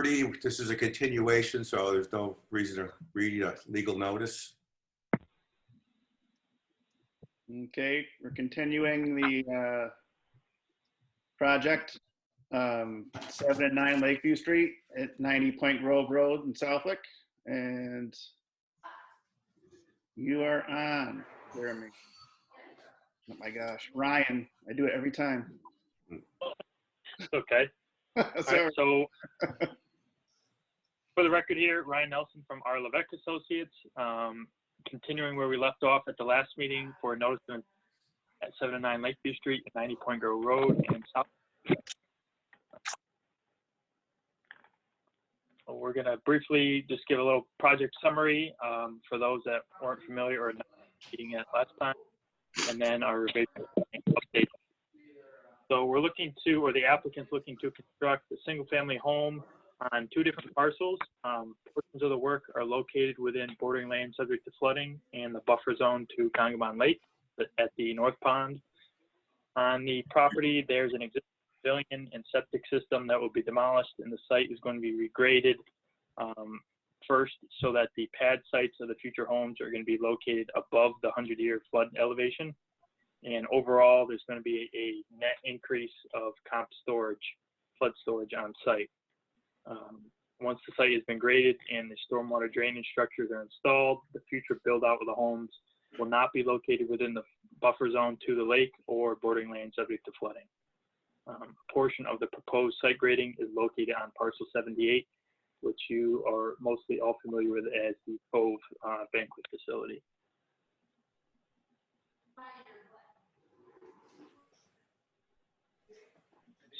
This is a continuation, so there's no reason to read a legal notice. Okay, we're continuing the project, 7 and 9 Lakeview Street at 90 Point Grove Road in Southwick. And you are on, Jeremy. Oh my gosh, Ryan, I do it every time. Okay. Sorry. Right, so for the record here, Ryan Nelson from R. Levesque Associates, continuing where we left off at the last meeting for a notice at 7 and 9 Lakeview Street at 90 Point Grove Road in South. We're going to briefly just give a little project summary for those that weren't familiar or not meeting it last time, and then our revision update. So we're looking to, or the applicant's looking to construct a single-family home on 2 different parcels. Portions of the work are located within bordering land subject to flooding and the buffer zone to Concom Lake at the North Pond. On the property, there's an existing pavilion and septic system that will be demolished, and the site is going to be regraded first so that the pad sites of the future homes are going to be located above the 100-year flood elevation. And overall, there's going to be a net increase of comp storage, flood storage on site. Once the site has been graded and the stormwater drainage structures are installed, the future build out of the homes will not be located within the buffer zone to the lake or bordering land subject to flooding. A portion of the proposed site grading is located on parcel 78, which you are mostly all familiar with as the Cove banquet facility.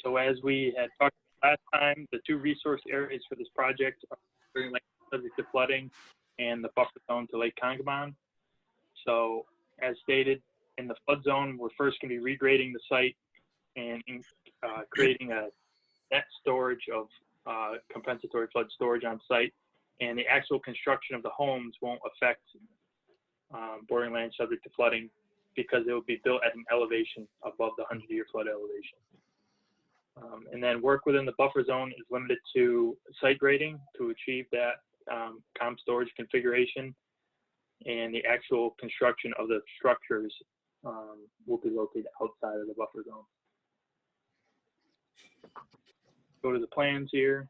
So as we had talked about last time, the 2 resource areas for this project are bordering land subject to flooding and the buffer zone to Lake Concom. So as stated, in the flood zone, we're first going to be regrading the site and creating a net storage of compensatory flood storage on site, and the actual construction of the homes won't affect bordering land subject to flooding because it will be built at an elevation above the 100-year flood elevation. And then work within the buffer zone is limited to site grading to achieve that comp storage configuration, and the actual construction of the structures will be located outside of the buffer zone. Go to the plans here.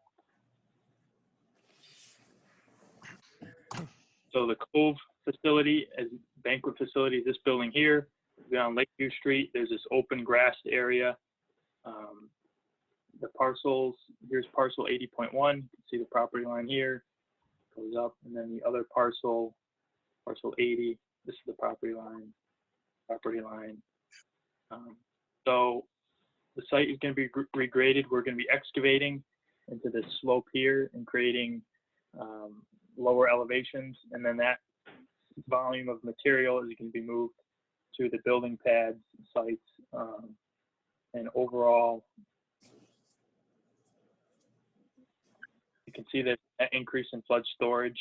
So the Cove facility, as banquet facility, this building here, on Lakeview Street, there's this open grassed area. The parcels, here's parcel 80.1. You can see the property line here, goes up, and then the other parcel, parcel 80, this is the property line. So the site is going to be regraded. We're going to be excavating into this slope here and creating lower elevations, and then that volume of material is going to be moved to the building pads sites, and overall you can see that increase in flood storage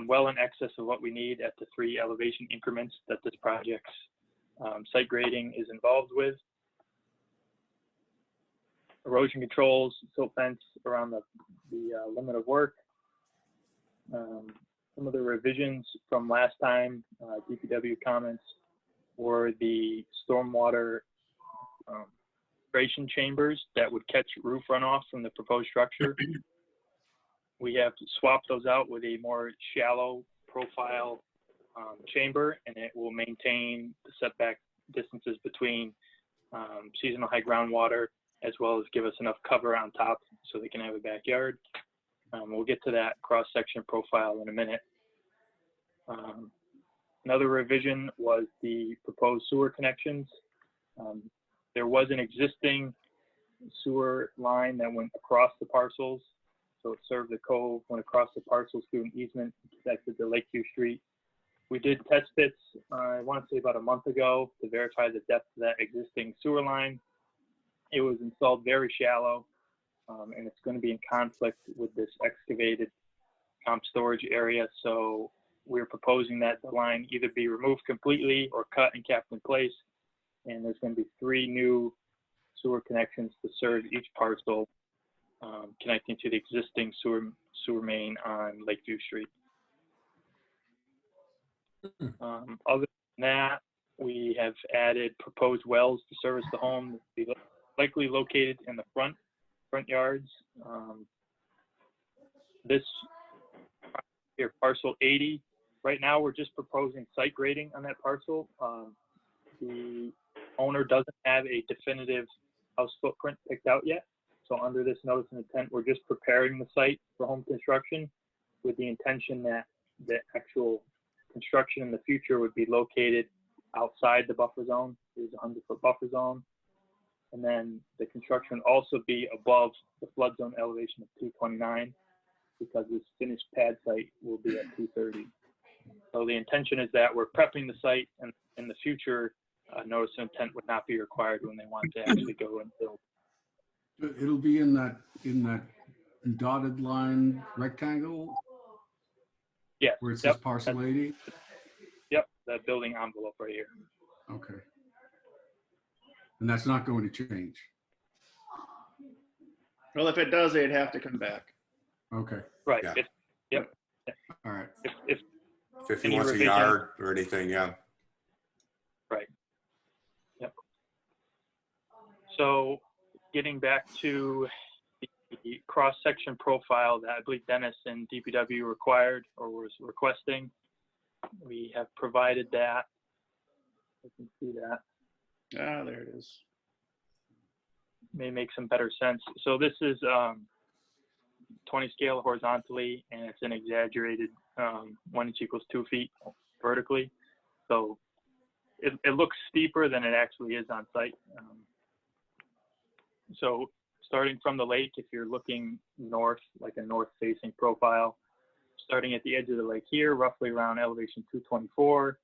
well in excess of what we need at the 3 elevation increments that this project's site grading is involved with. Erosion controls, silt fence around the limit of work. Some of the revisions from last time, DPW comments, were the stormwater filtration chambers that would catch roof runoff from the proposed structure. We have to swap those out with a more shallow profile chamber, and it will maintain the setback distances between seasonal high groundwater, as well as give us enough cover on top so they can have a backyard. We'll get to that cross-section profile in a minute. Another revision was the proposed sewer connections. There was an existing sewer line that went across the parcels. So it served the Cove, went across the parcels through an easement, connected to Lakeview Street. We did test bits, I want to say about a month ago, to verify the depth of that existing sewer line. It was installed very shallow, and it's going to be in conflict with this excavated comp storage area. So we're proposing that the line either be removed completely or cut and capped in place. And there's going to be 3 new sewer connections to serve each parcel connecting to the existing sewer main on Lakeview Street. Other than that, we have added proposed wells to service the home, likely located in the front yards. This here, parcel 80. Right now, we're just proposing site grading on that parcel. The owner doesn't have a definitive house footprint picked out yet. So under this notice of intent, we're just preparing the site for home construction with the intention that the actual construction in the future would be located outside the buffer zone. There's a 100-foot buffer zone. And then the construction would also be above the flood zone elevation of 229 because this finished pad site will be at 230. So the intention is that we're prepping the site, and in the future, notice of intent would not be required when they want to actually go and build. It'll be in that dotted line rectangle Yeah. where it says parcel 80? Yep, that building envelope right here. Okay. And that's not going to change? Well, if it does, they'd have to come back. Okay. Right. Yeah. Yep. All right. If he Any wants a revision? yard or anything, yeah. Right. Yep. So getting back to the cross-section profile that I believe Dennis and DPW required or was requesting, we have provided that. You can see that. Ah, there it is. May make some better sense. So this is 20 scale horizontally, and it's an exaggerated 1 inch equals 2 feet vertically. So it looks steeper than it actually is on site. So starting from the lake, if you're looking north, like a north facing profile, starting at the edge of the lake here, roughly around elevation 224,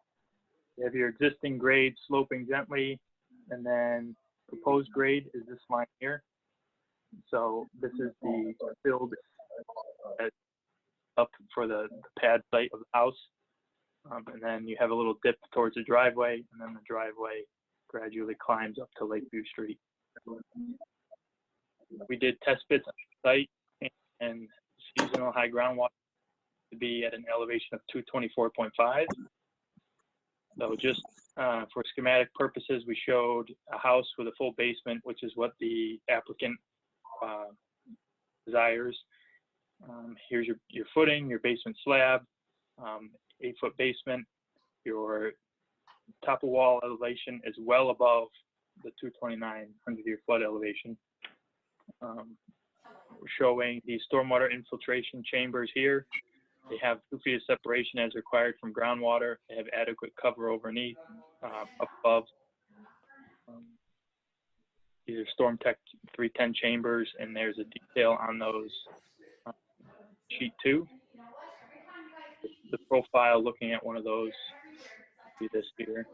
you have your existing grade sloping gently, and then proposed grade is this line here. So this is the filled up for the pad site of the house. And then you have a little dip towards the driveway, and then the driveway gradually climbs up to Lakeview Street. We did test bits on the site, and seasonal high groundwater to be at an elevation of 224.5. So just for schematic purposes, we showed a house with a full basement, which is what the applicant desires. Here's your footing, your basement slab, 8-foot basement. Your top of wall elevation is well above the 229 100-year flood elevation. We're showing the stormwater infiltration chambers here. They have 2 feet of separation as required from groundwater. They have adequate cover underneath, above. These are Storm Tech 310 chambers, and there's a detail on those sheet 2. The profile looking at one of those would be this here.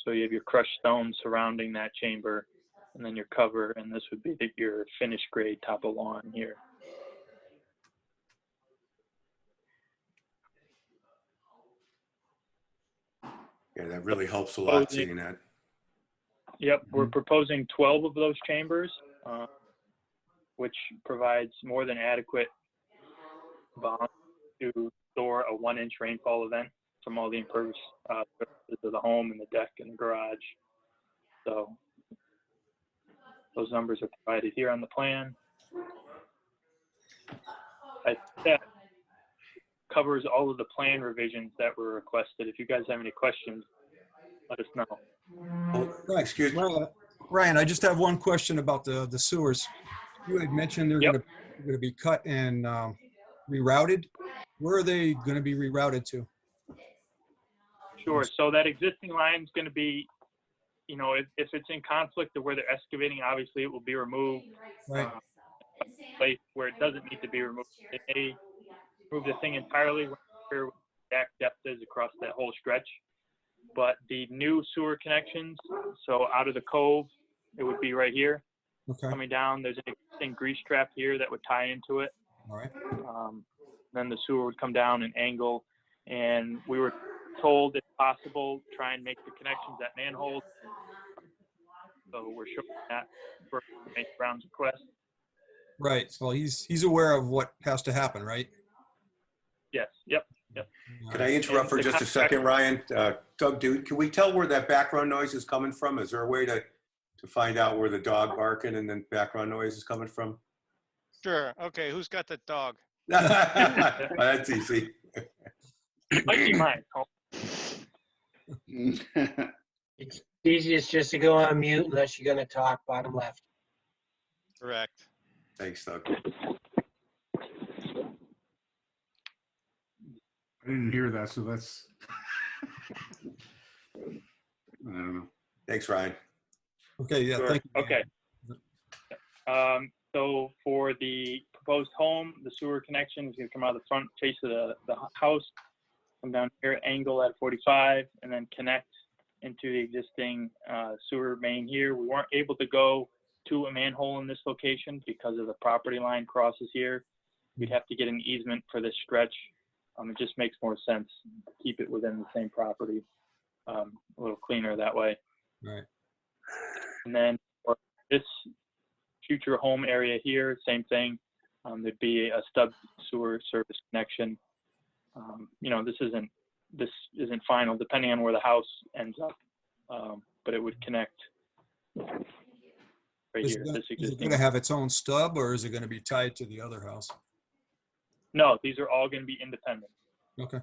So you have your crushed stone surrounding that chamber, and then your cover, and this would be your finished grade top of lawn here. Yeah, that really helps a lot seeing that. Yep, we're proposing 12 of those chambers, which provides more than adequate volume to store a 1-inch rainfall event from all the impervious surfaces of the home and the deck and the garage. So those numbers are provided here on the plan. I think that covers all of the plan revisions that were requested. If you guys have any questions, let us know. Oh, Right. excuse me. Ryan, I just have one question about the sewers. You had mentioned they're Yep. going to be cut and rerouted. Where are they going to be rerouted to? Sure. So that existing line is going to be, you know, if it's in conflict to where they're excavating, obviously it will be removed. Right. Place where it doesn't need to be removed, they may remove the thing entirely. We're not sure what the exact depth is across that whole stretch. But the new sewer connections, so out of the cove, it would be right here. Okay. Coming down, there's an existing grease trap here that would tie into it. All right. Then the sewer would come down and angle, and we were told, if possible, try and make the connections at manholes So we're showing that for Mr. Brown's request. Right. So he's aware of what has to happen, right? Yes, yep. Can I interrupt for just a second, Ryan? Doug, can we tell where that background noise is coming from? Is there a way to find out where the dog barking and then background noise is coming from? Sure. Okay. Who's got the dog? That's easy. Might be mine. Oh, It's easiest just to go on mute unless you're gonna talk, bottom left. Correct. Thanks, Doug. I didn't hear that, so that's, I don't know. Thanks, Ryan. Okay, yeah, sure. thank you. Okay. So for the proposed home, the sewer connection is going to come out of the front face of the house, come down here, angle at 45, and then connect into the existing sewer main here. We weren't able to go to a manhole in this location because of the property line crosses here. We'd have to get an easement for this stretch. It just makes more sense to keep it within the same property, a little cleaner that way. Right. And then for this future home area here, same thing. There'd be a stub sewer service connection. This isn't final, depending on where the house ends up, but it would connect right Is here. it This going existing. to have its own stub, or is it going to be tied to the other house? No, these are all going to be independent. Okay.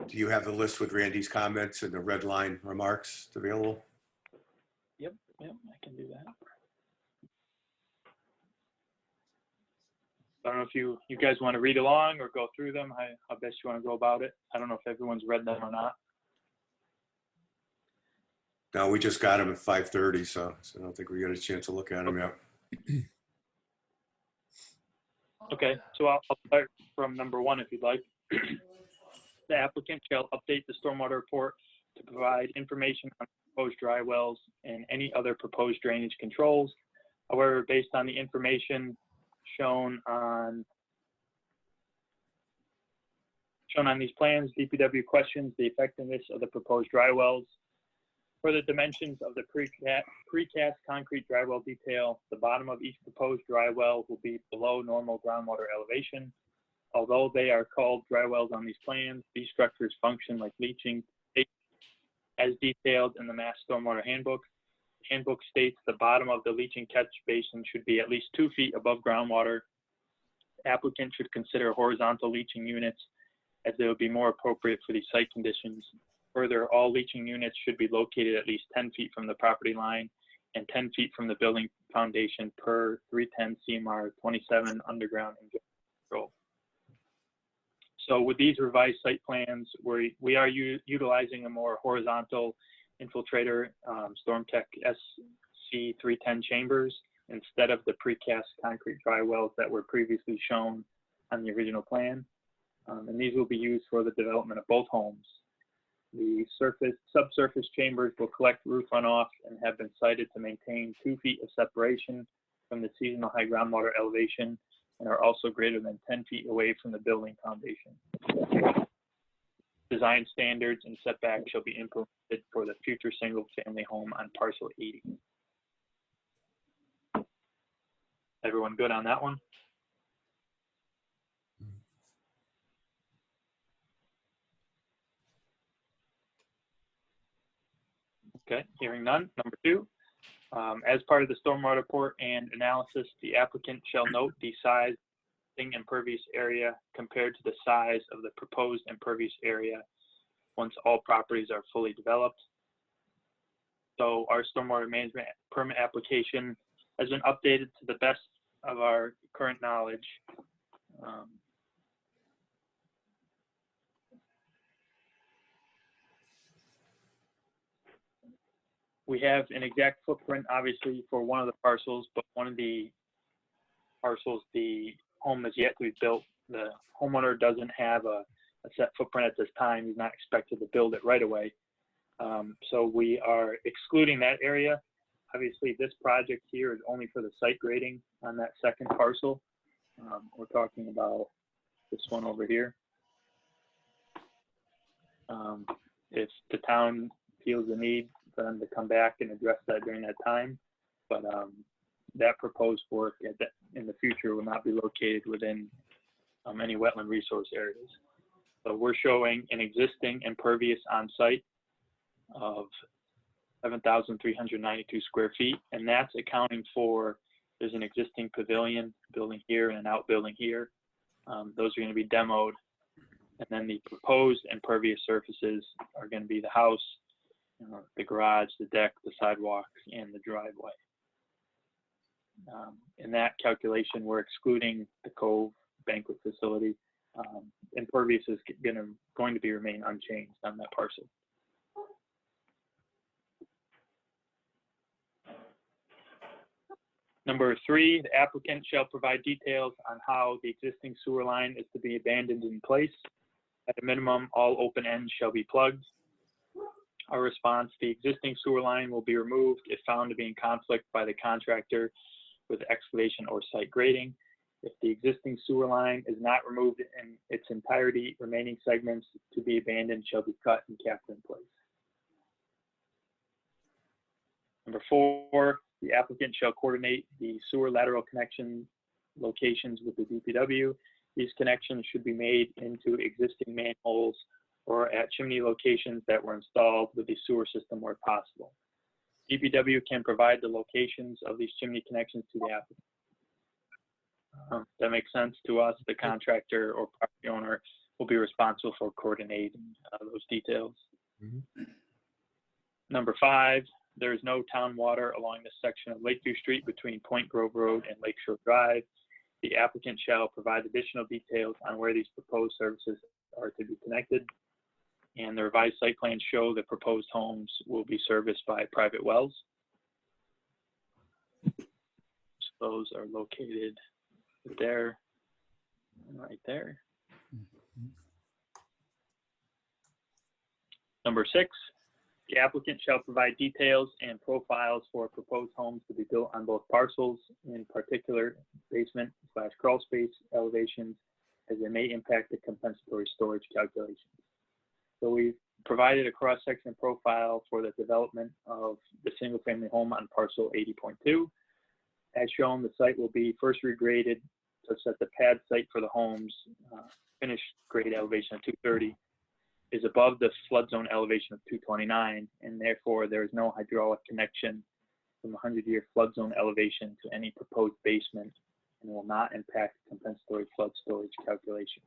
Do you have the list with Randy's comments and the red line remarks available? Yep, I can do that. I don't know if you guys want to read along or go through them, how best you want to go about it. I don't know if everyone's read them or not. No, we just got them at 5:30, so I don't think we got a chance to look at them yet. Okay, so I'll start from number 1 if you'd like. The applicant shall update the stormwater report to provide information on proposed dry wells and any other proposed drainage controls. However, based on the information shown on these plans, DPW questions the effectiveness of the proposed dry wells. For the dimensions of the precast concrete dry well detail, the bottom of each proposed dry well will be below normal groundwater elevation. Although they are called dry wells on these plans, these structures function like leaching as detailed in the Mass Stormwater Handbook. The handbook states the bottom of the leaching catch basin should be at least 2 feet above groundwater. The applicant should consider horizontal leaching units as they would be more appropriate for these site conditions. Further, all leaching units should be located at least 10 feet from the property line and 10 feet from the building foundation per 310 CMR 27 underground control. So with these revised site plans, we are utilizing a more horizontal infiltrator, StormTech SC310 chambers instead of the precast concrete dry wells that were previously shown on the original plan. And these will be used for the development of both homes. The subsurface chambers will collect roof runoff and have been sited to maintain 2 feet of separation from the seasonal high groundwater elevation and are also greater than 10 feet away from the building foundation. Design standards and setbacks shall be implemented for the future single-family home on parcel 80. Everyone good on that one? Okay, hearing none. Number 2, as part of the stormwater report and analysis, the applicant shall note the size of the impervious area compared to the size of the proposed impervious area once all properties are fully developed. So our stormwater management permit application has been updated to the best of our current knowledge. We have an exact footprint, obviously, for one of the parcels, but one of the parcels, the home is yet to be built. The homeowner doesn't have a set footprint at this time. He's not expected to build it right away. So we are excluding that area. Obviously, this project here is only for the site grading on that second parcel. We're talking about this one over here. If the town feels the need for them to come back and address that during that time, but that proposed work in the future will not be located within any wetland resource areas. So we're showing an existing impervious on site of 7,392 square feet, and that's accounting for, there's an existing pavilion building here and an outbuilding here. Those are going to be demoed, and then the proposed impervious surfaces are going to be the house, the garage, the deck, the sidewalks, and the driveway. In that calculation, we're excluding the Cove banquet facility. Impervious is going to be remain unchanged on that parcel. Number 3, the applicant shall provide details on how the existing sewer line is to be abandoned in place. At a minimum, all open ends shall be plugged. Our response: the existing sewer line will be removed if found to be in conflict by the contractor with excavation or site grading. If the existing sewer line is not removed in its entirety, remaining segments to be abandoned shall be cut and capped in place. Number 4, the applicant shall coordinate the sewer lateral connection locations with the DPW. These connections should be made into existing manholes or at chimney locations that were installed with the sewer system where possible. DPW can provide the locations of these chimney connections to the applicant. That makes sense to us. The contractor or property owner will be responsible for coordinating those details. Mm-hmm. Number 5, there is no town water along this section of Lakeview Street between Point Grove Road and Lakeshore Drive. The applicant shall provide additional details on where these proposed services are to be connected. And the revised site plans show the proposed homes will be serviced by private wells. Those are located there and right there. Number 6, the applicant shall provide details and profiles for proposed homes to be built on both parcels, in particular basement/crawl space elevations, as they may impact the compensatory storage calculations. So we've provided a cross-section profile for the development of the single-family home on parcel 80.2. As shown, the site will be first regraded such that the pad site for the homes, finished grade elevation of 230, is above the flood zone elevation of 229, and therefore there is no hydraulic connection from the 100-year flood zone elevation to any proposed basement and will not impact compensatory flood storage calculations.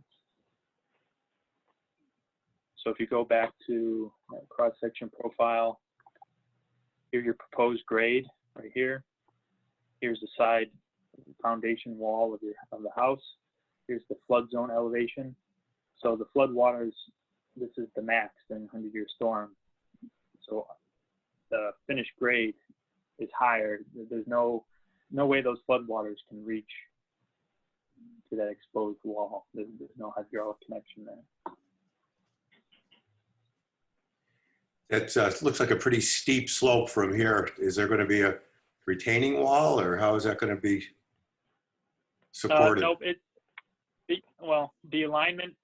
So if you go back to that cross-section profile, here's your proposed grade right here. Here's the side foundation wall of the house. Here's the flood zone elevation. So the flood waters, this is the max in 100-year storm. So the finished grade is higher. There's no way those flood waters can reach to that exposed wall. There's no hydraulic connection there. It looks like a pretty steep slope from here. Is there going to be a retaining wall, or how is that going to be supported? Nope. Well, the alignment,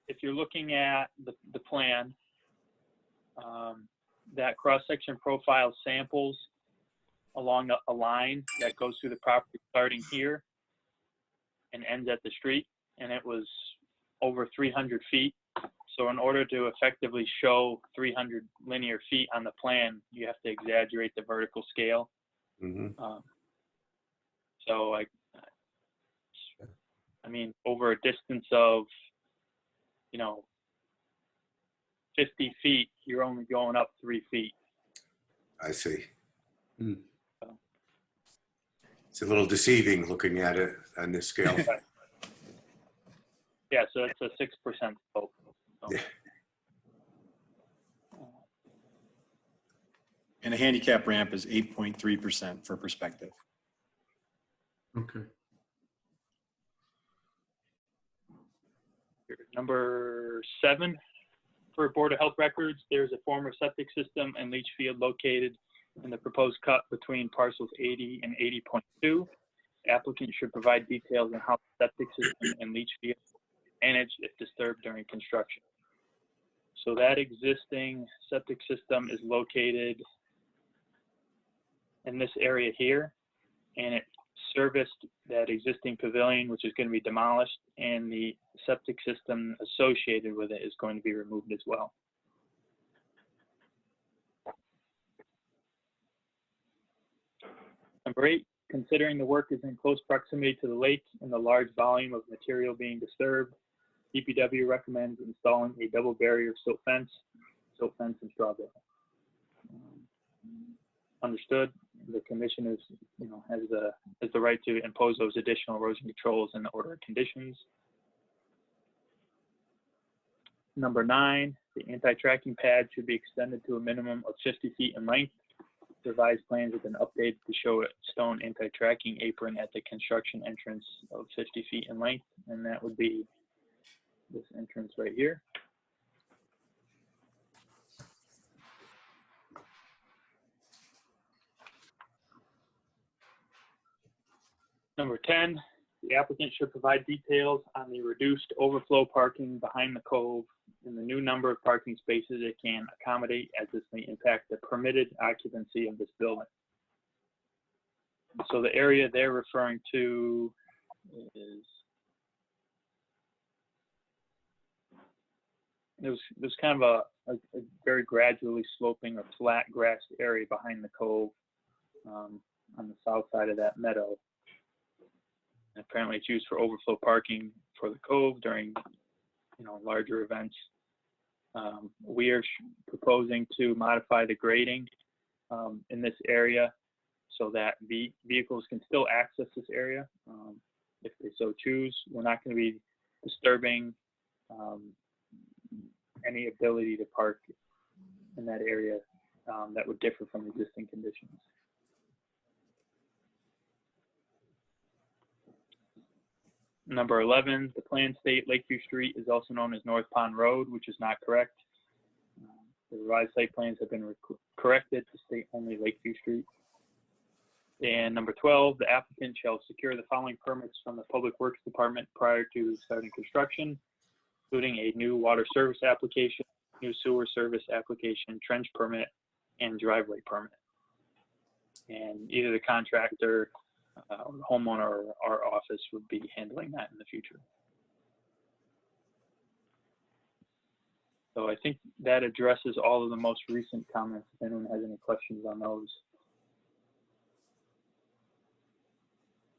if you're looking at the plan, that cross-section profile samples along a line that goes through the property starting here and ends at the street, and it was over 300 feet. So in order to effectively show 300 linear feet on the plan, you have to exaggerate the vertical scale. Mm-hmm. So I mean, over a distance of, 50 feet, you're only going up 3 feet. I see. Mm. It's a little deceiving looking at it on this scale. Right. Yeah, so it's a 6% slope. So. Yeah. And the handicap ramp is 8.3% for perspective. Okay. Number 7, for Board of Health records, there's a former septic system and leach field located in the proposed cut between parcels 80 and 80.2. Applicant should provide details on how the septic system and leach field are managed if disturbed during construction. So that existing septic system is located in this area here, and it serviced that existing pavilion, which is going to be demolished, and the septic system associated with it is going to be removed as well. Number 8, considering the work is in close proximity to the lake and the large volume of material being disturbed, DPW recommends installing a double barrier silt fence and straw bale. Understood. The commission is, has the right to impose those additional erosion controls in the order of conditions. Number 9, the anti-tracking pad should be extended to a minimum of 50 feet in length. Revised plans have been updated to show a stone anti-tracking apron at the construction entrance of 50 feet in length, and that would be this entrance right here. Number 10, the applicant should provide details on the reduced overflow parking behind the cove and the new number of parking spaces it can accommodate, as this may impact the permitted occupancy of this building. So the area they're referring to is, there's kind of a very gradually sloping or flat grassed area behind the cove on the south side of that meadow. And apparently it's used for overflow parking for the cove during, larger events. We are proposing to modify the grading in this area so that the vehicles can still access this area if they so choose. We're not going to be disturbing any ability to park in that area that would differ from existing conditions. Number 11, the planned state Lakeview Street is also known as North Pond Road, which is not correct. The revised site plans have been corrected to state only Lakeview Street. And number 12, the applicant shall secure the following permits from the Public Works Department prior to starting construction, including a new water service application, new sewer service application, trench permit, and driveway permit. And either the contractor, the homeowner, or our office would be handling that in the future. So I think that addresses all of the most recent comments. If anyone has any questions on those.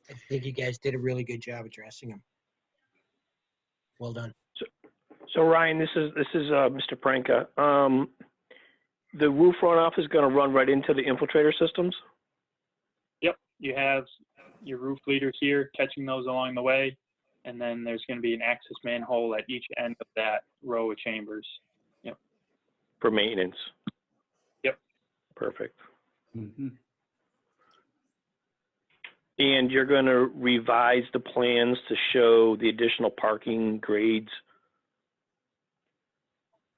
I think you guys did a really good job addressing them. Well done. So Ryan, this is Mr. Pranka. The roof runoff is going to run right into the infiltrator systems? Yep, you have your roof leaders here catching those along the way, and then there's going to be an access manhole at each end of that row of chambers. Yep. For maintenance? Yep. Perfect. Mm-hmm. And you're going to revise the plans to show the additional parking grades?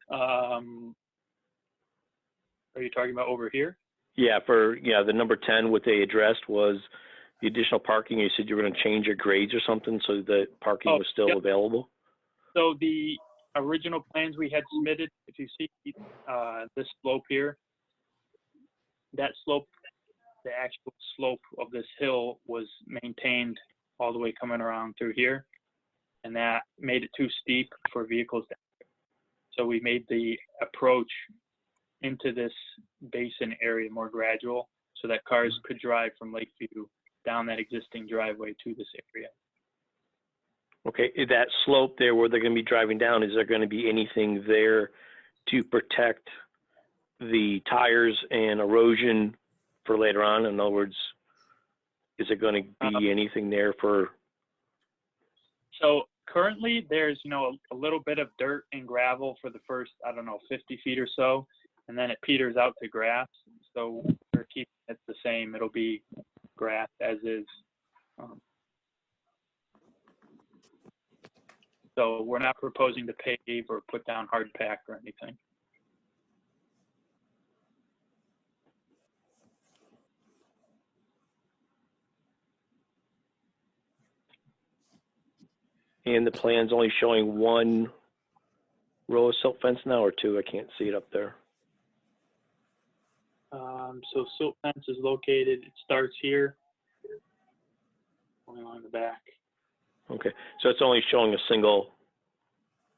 Are you talking about over here? Yeah, the number 10, what they addressed was the additional parking. You said you were going to change your grades or something so that parking was still available? So the original plans we had submitted, if you see this slope here, that slope, the actual slope of this hill was maintained all the way coming around through here, and that made it too steep for vehicles to. So we made the approach into this basin area more gradual so that cars could drive from Lakeview down that existing driveway to this area. Okay, that slope there where they're going to be driving down, is there going to be anything there to protect the tires and erosion for later on? In other words, is there going to be anything there for? So currently there's, a little bit of dirt and gravel for the first, 50 feet or so, and then it peters out to grass. So we're keeping it the same. It'll be grass as is. So we're not proposing to pave or put down hard pack or anything. And the plan's only showing one row of silt fence now, or two? I can't see it up there. So silt fence is located, it starts here, going along the back. Okay, so it's only showing a single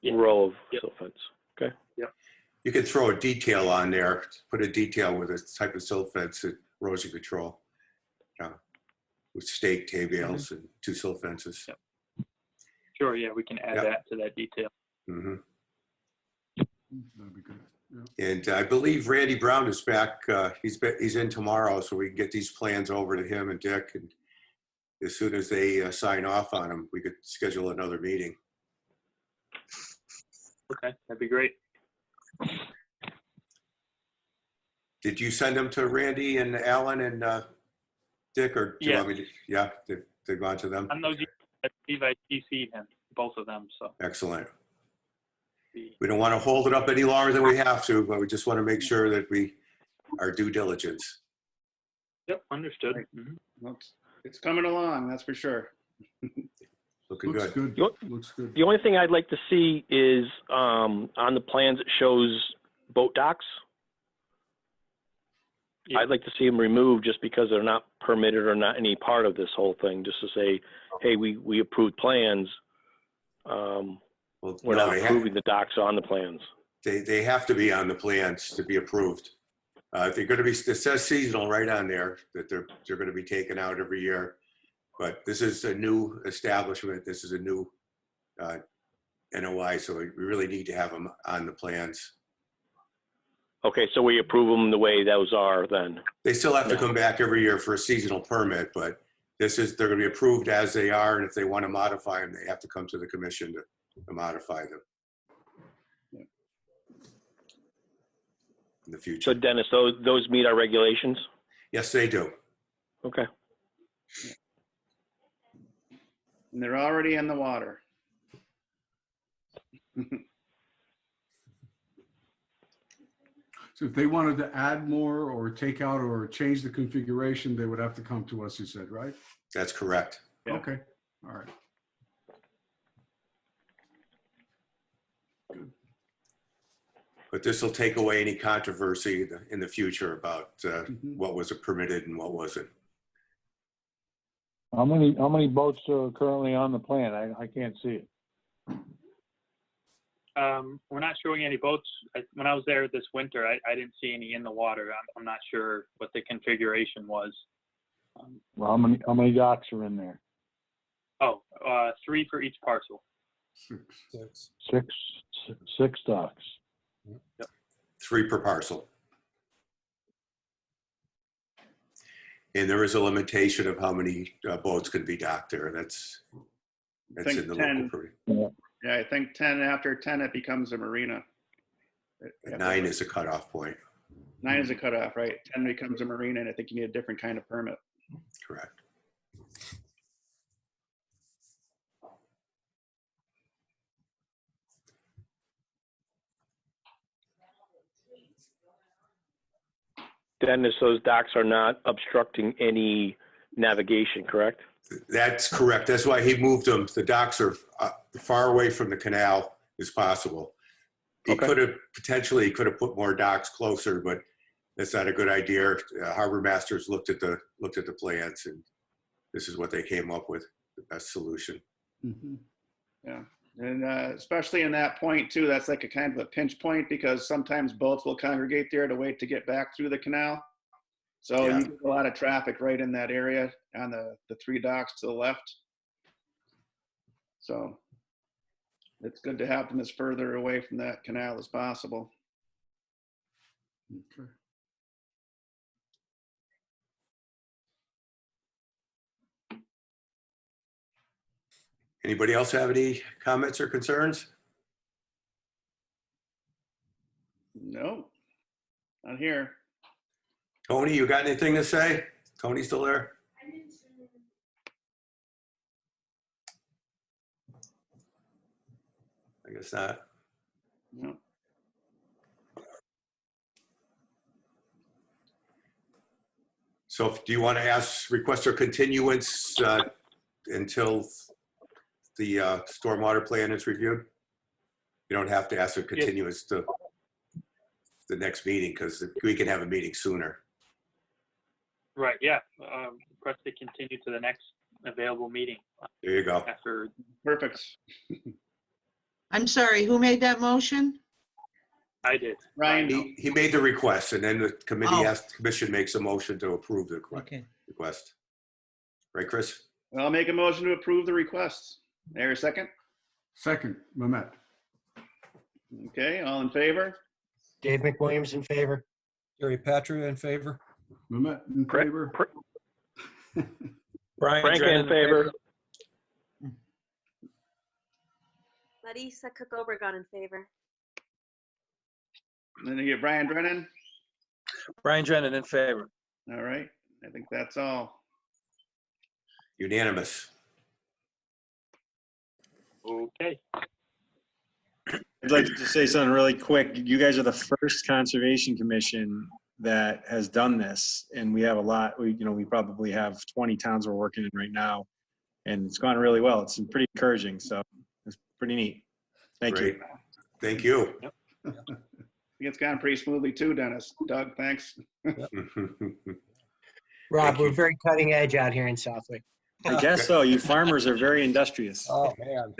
Yeah. row of Yep. silt fence. Okay. You could throw a detail on there, put a detail with a type of silt fence, erosion control. With stake, hay bales, and 2 silt fences. Yep. Sure, yeah, we can add Yep. that to that detail. Mm-hmm. That'd be good. Yeah. And I believe Randy Brown is back. He's in tomorrow, so we can get these plans over to him and Dick. And as soon as they sign off on them, we could schedule another meeting. Okay, that'd be great. Did you send them to Randy and Alan and Dick, or do you Yes. want me to? Yeah, they've gone to them. On those, I believe I CC'd him, both of them, so. Excellent. We don't want to hold it up any longer than we have to, but we just want to make sure that we our due diligence. Yep, understood. Right. Mhm. Well, it's coming along, that's for sure. Looking Looks good. good. Looks good. The only thing I'd like to see is on the plans it shows boat docks. Yeah. I'd like to see them removed just because they're not permitted or not any part of this whole thing. Just to say, hey, we approved plans. Well, We're no, not approving the docks on the plans. they have to be on the plans to be approved. They're going to be. It says seasonal right on there that they're going to be taken out every year. But this is a new establishment. This is a new NOI, so we really need to have them on the plans. Okay, so we approve them the way those are then. They still have to Yeah. come back every year for a seasonal permit, but they're going to be approved as they are, and if they want to modify them, they have to come to the commission to modify them. Yeah. In the future. So Dennis, those meet our regulations? Yes, they do. Okay. And they're already in the water. So if they wanted to add more or take out or change the configuration, they would have to come to us, you said, right? That's correct. Yeah. Okay, all right. But this will take away any controversy in the future about what was permitted and what wasn't. How many boats are currently on the plan? I can't see it. We're not showing any boats. When I was there this winter, I didn't see any in the water. I'm not sure what the configuration was. Well, how many docks are in there? 3 for each parcel. 6. Six docks. 3 per parcel. And there is a limitation of how many boats can be docked there. That's think in the 10. local permit. Yeah, I think 10, after 10, it becomes a marina. 9 is a cutoff point. 9 is a cutoff, right? 10 becomes a marina, and I think you need a different kind of permit. Correct. Dennis, those docks are not obstructing any navigation, correct? That's correct. That's why he moved them. The docks are far away from the canal as possible. He Okay. could have potentially put more docks closer, but that's not a good idea. Harbor Masters looked at the plans, and this is what they came up with, the best solution. Yeah, and especially in that point too, that's like a kind of a pinch point because sometimes boats will congregate there to wait to get back through the canal. So Yeah. you get a lot of traffic right in that area on the 3 docks to the left. So it's good to have them as further away from that canal as possible. Okay. Anybody else have any comments or concerns? No, not here. Tony, you got anything to say? Tony still there? I guess not. No. So do you want to request a continuance until the stormwater plan is reviewed? You don't have to ask a continuance to the next meeting because we can have a meeting sooner. Right, yeah. Request to continue to the next available meeting There you go. after. Perfect. I'm sorry, who made that motion? I did. Ryan, He made the request and then the committee Oh. commission makes a motion to approve the Okay. request. Right, Chris? I'll make a motion to approve the request. There, a second? Second, Mehmet. Okay, all in favor? Dave McWilliams in favor. Gary Patria in favor. Mehmet in favor. Frank in favor. Larissa Cook-Obregon in favor. Then you get Brian Drennan. Brian Drennan in favor. All right, I think that's all. Unanimous. Okay. I'd like to say something really quick. You guys are the first Conservation Commission that has done this, and we have a lot. We probably have 20 towns we're working in right now, and it's gone really well. It's pretty encouraging, so it's pretty neat. Thank you. Great. Thank you. I think it's gone pretty smoothly too, Dennis. Doug, thanks. Rob, Thank we're you. very cutting edge out here in Southwick. I guess so. You farmers are very industrious. Oh, man.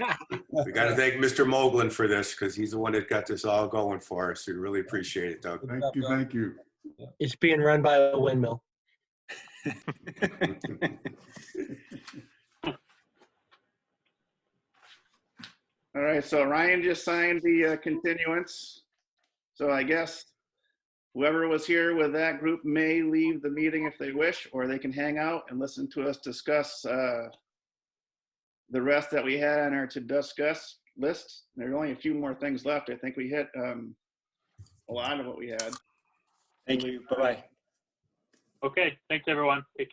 We got to thank Mr. Moglen for this because he's the one that got this all going for us. We really appreciate it, Doug. Thank you, thank you. It's being run by a windmill. All right, so Ryan just signed the continuance. So I guess whoever was here with that group may leave the meeting if they wish, or they can hang out and listen to us discuss the rest that we had on our to discuss list. There are only a few more things left. I think we hit a lot of what we had. Thank you. Bye-bye. Okay, thanks everyone. Take care.